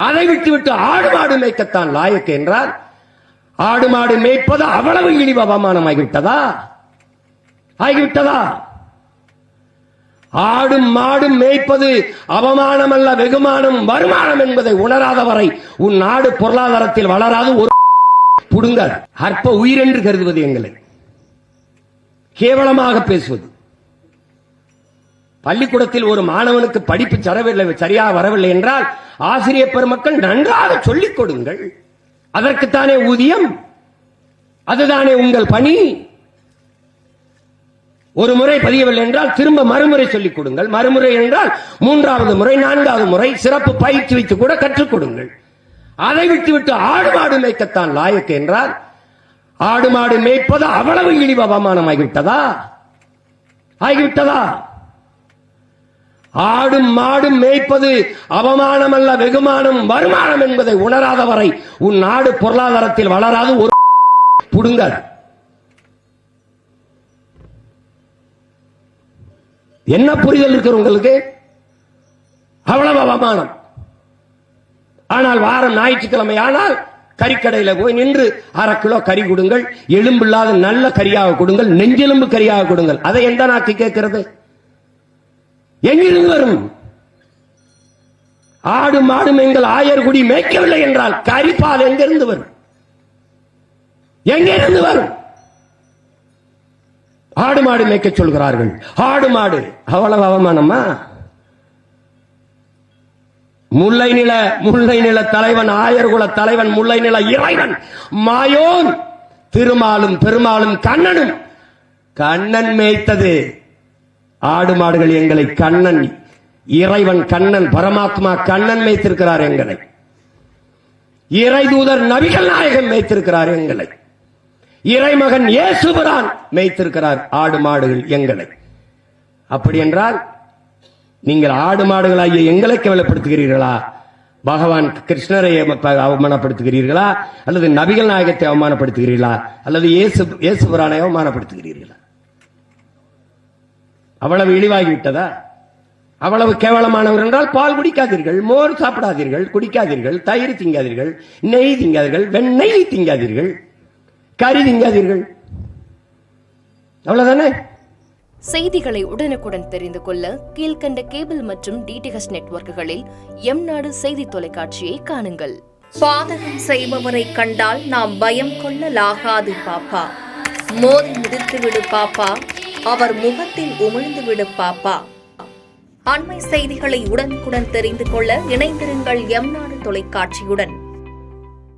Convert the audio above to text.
அதை விட்டுவிட்டு ஆடு மாடு மேய்க்கத்தான் லாயக்கு என்றால் ஆடு மாடு மேய்ப்பது அவ்வளவு இழிவு அவமானம் ஆகிவிட்டதா? ஆடும் மாடும் மேய்ப்பது அவமானம் அல்ல, வெகுமானம், வருமானம் என்பதை உணராத வரை உன் நாடு பொருளாதாரத்தில் வளராது. ஒரு புடுங்காது. அற்ப உயிரென்று கருதுவது எங்களை கேவலமாக பேசுவது. பள்ளிக்கூடத்தில் ஒரு மாணவனுக்கு படிப்பு சரியாக வரவில்லை என்றால் ஆசிரியர் பெருமக்கள் நன்றாக சொல்லிக் கொடுங்கள். அதற்குத்தானே ஊதியம், அதுதானே உங்கள் பணி. ஒரு முறை பதியவில்லை என்றால் திரும்ப மறுமுறை சொல்லிக் கொடுங்கள். மறுமுறை என்றால் 3வது முறை 4வது முறை சிறப்பு பயிற்சி வைத்து கூட கற்றுக் கொடுங்கள். அதை விட்டுவிட்டு ஆடு மாடு மேய்க்கத்தான் லாயக்கு என்றால் ஆடு மாடு மேய்ப்பது அவ்வளவு இழிவு அவமானம் ஆகிவிட்டதா? ஆடும் மாடும் மேய்ப்பது அவமானம் அல்ல, வெகுமானம், வருமானம் என்பதை உணராத வரை உன் நாடு பொருளாதாரத்தில் வளராது. ஒரு புடுங்காது. என்ன புரிதல் இருக்கிற உங்களுக்கு? அவ்வளவு அவமானம். ஆனால் வாரம் ஞாயிற்றுக்கிழமை ஆனால் கறிக்கடையில் போய் நின்று 1/2 கிலோ கறி கொடுங்கள், எலும்பில்லாத நல்ல கறியாக கொடுங்கள், நெஞ்செலும்பு கறியாக கொடுங்கள். அதை எந்த நாக்கு கேட்கிறது? எங்கிருந்து வரும்? ஆடு மாடு எங்கள் ஆயர்குடி மேய்க்கவில்லை என்றால் கறிப்பால் எங்கிருந்து வரும்? எங்கிருந்து வரும்? ஆடு மாடு மேய்க்க சொல்கிறார்கள். ஆடு மாடு அவ்வளவு அவமானமா? முல்லை நில தலைவன், ஆயர்குல தலைவன், முல்லை நில இறைவன் மாயோன் திருமாலும் பெருமாளும் கண்ணனும். கண்ணன் மேய்த்தது ஆடு மாடுகள் எங்களை. கண்ணன், இறைவன் கண்ணன், பரமாத்மா கண்ணன் மேய்த்திருக்கிறார் எங்களை. இறை தூதர் நபிகள் நாயகன் மேய்த்திருக்கிறார் எங்களை. இறைமகன் இயேசுபிரான் மேய்த்திருக்கிறார் ஆடு மாடுகள் எங்களை. அப்படி என்றால் நீங்கள் ஆடு மாடுகளாகிய எங்களை கேவலப்படுத்துகிறீர்களா? பகவான் கிருஷ்ணரை அவமானப்படுத்துகிறீர்களா? அல்லது நபிகள் நாயகத்தை அவமானப்படுத்துகிறீர்களா? அல்லது இயேசுபிரானை அவமானப்படுத்துகிறீர்களா? அவ்வளவு இழிவாகிவிட்டதா? அவ்வளவு கேவலமானவர் என்றால் பால் குடிக்காதீர்கள், மோர் சாப்பிடாதீர்கள், குடிக்காதீர்கள், தயிர் திங்காதீர்கள், நெய் திங்காதீர்கள், வெண்ணெய் திங்காதீர்கள், கறி திங்காதீர்கள். அவ்வளவுதானே? செய்திகளை உடனுக்குடன் தெரிந்து கொள்ள கீழ்கண்ட கேபிள் மற்றும் டிடிஎச் நெட்வொர்க்குகளில் எம்நாடு செய்தி தொலைக்காட்சியை காணுங்கள். பாதகம் செய்பவரை கண்டால் நாம் பயம் கொள்ளலாகாது பாப்பா. மோதி மிதித்து விடு பாப்பா, அவர் முகத்தில் உமிழ்ந்து விடு பாப்பா. அண்மை செய்திகளை உடனுக்குடன் தெரிந்து கொள்ள இணைந்திருங்கள் எம்நாடு தொலைக்காட்சியுடன்.